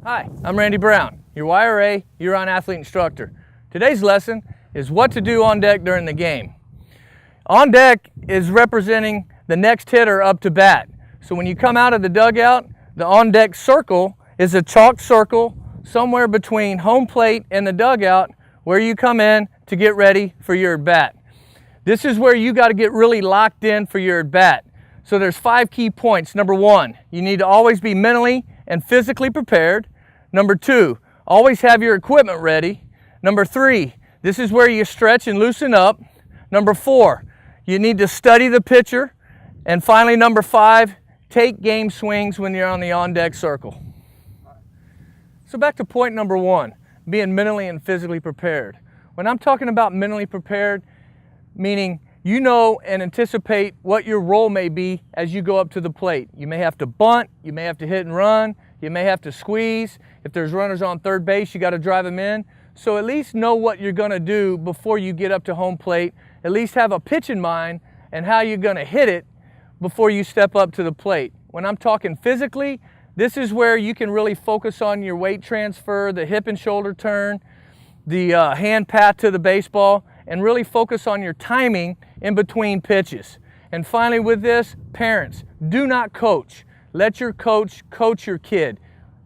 Hi, I'm Randy Brown, your YRA-Year athlete instructor. Today's lesson is what to do on deck during the game. On deck is representing the next hitter up to bat. So when you come out of the dugout, the on deck circle is a chalk circle somewhere between home plate and the dugout where you come in to get ready for your at bat. This is where you got to get really locked in for your at bat. So there's 5 key points. Number 1, you need to always be mentally and physically prepared. Number 2, always have your equipment ready. Number 3, this is where you stretch and loosen up. Number 4, you need to study the pitcher. And finally, number 5, take game swings when you're on the on-deck circle. So back to point number 1, being mentally and physically prepared. When I'm talking about mentally prepared, meaning you know and anticipate what your role may be as you go up to the plate. You may have to bunt, you may have to hit and run, you may have to squeeze. If there's runners on third base, you got to drive them in. So at least know what you're going to do before you get up to home plate. At least have a pitch in mind and how you're going to hit it before you step up to the plate. When I'm talking physically, this is where you can really focus on your weight transfer, the hip and shoulder turn, the hand pat to the baseball, and really focus on your timing in between pitches. And finally with this, parents, do not coach. Let your coach coach your kid.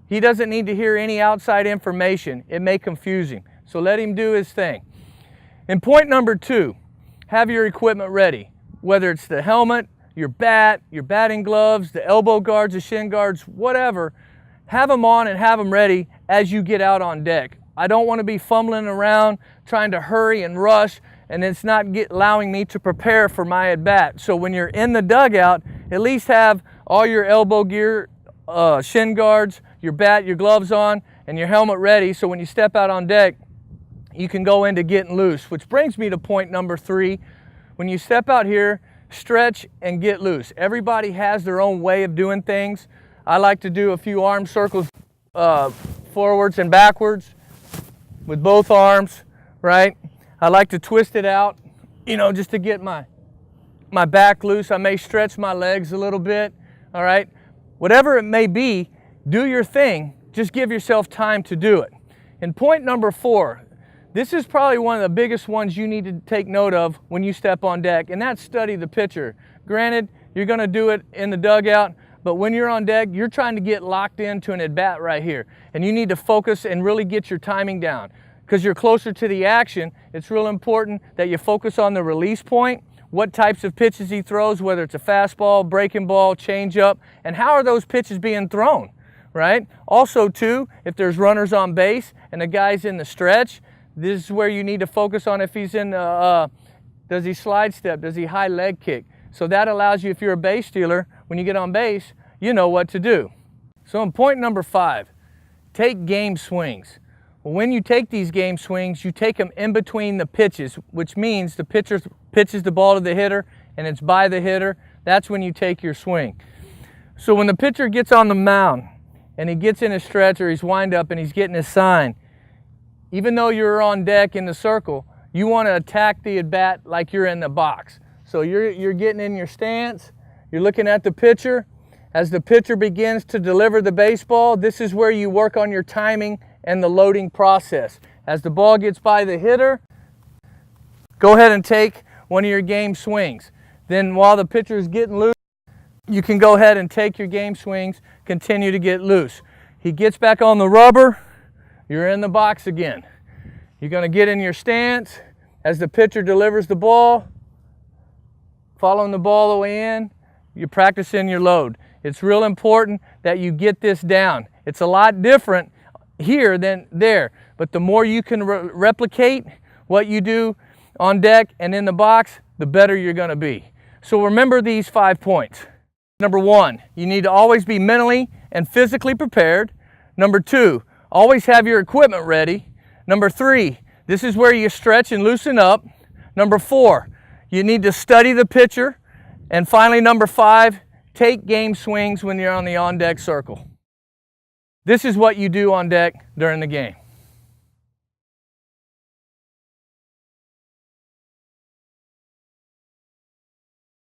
He doesn't need to hear any outside information. It may confuse him. So let him do his thing. And point number 2, have your equipment ready. Whether it's the helmet, your bat, your batting gloves, the elbow guards, the shin guards, whatever, have them on and have them ready as you get out on deck. I don't want to be fumbling around trying to hurry and rush, and it's not allowing me to prepare for my at bat. So when you're in the dugout, at least have all your elbow gear, shin guards, your bat, your gloves on, and your helmet ready, so when you step out on deck, you can go into getting loose. Which brings me to point number 3. When you step out here, stretch and get loose. Everybody has their own way of doing things. I like to do a few arm circles forwards and backwards with both arms, right? I like to twist it out, just to get my back loose. I may stretch my legs a little bit, all right? Whatever it may be, do your thing. Just give yourself time to do it. And point number 4, this is probably one of the biggest ones you need to take note of when you step on deck, and that's study the pitcher. Granted, you're going to do it in the dugout, but when you're on deck, you're trying to get locked into an at-bat right here. And you need to focus and really get your timing down. Because you're closer to the action, it's real important that you focus on the release point, what types of pitches he throws, whether it's a fastball, breaking ball, changeup, and how are those pitches being thrown, right? Also, too, if there's runners on base and the guy's in the stretch, this is where you need to focus on if he's in, does he slide step, does he high leg kick? So that allows you, if you're a base stealer, when you get on base, you know what to do. So in point number 5, take game swings. Well, when you take these game swings, you take them in between the pitches, which means the pitcher pitches the ball to the hitter and it's by the hitter. That's when you take your swing. So when the pitcher gets on the mound and he gets in his stretch or he's wind up and he's getting his sign, even though you're on deck in the circle, you want to attack the at bat like you're in the box. So you're getting in your stance, you're looking at the pitcher. As the pitcher begins to deliver the baseball, this is where you work on your timing and the loading process. As the ball gets by the hitter, go ahead and take one of your game swings. Then while the pitcher is getting loose, you can go ahead and take your game swings, continue to get loose. He gets back on the rubber, you're in the box again. You're going to get in your stance as the pitcher delivers the ball, following the ball the way in, you're practicing your load. It's real important that you get this down. It's a lot different here than there, but the more you can replicate what you do on deck and in the box, the better you're going to be. So remember these 5 points. Number 1, you need to always be mentally and physically prepared. Number 2, always have your equipment ready. Number 3, this is where you stretch and loosen up. Number 4, you need to study the pitcher. And finally, number 5, take game swings when you're on the on-deck circle. This is what you do on deck during the game.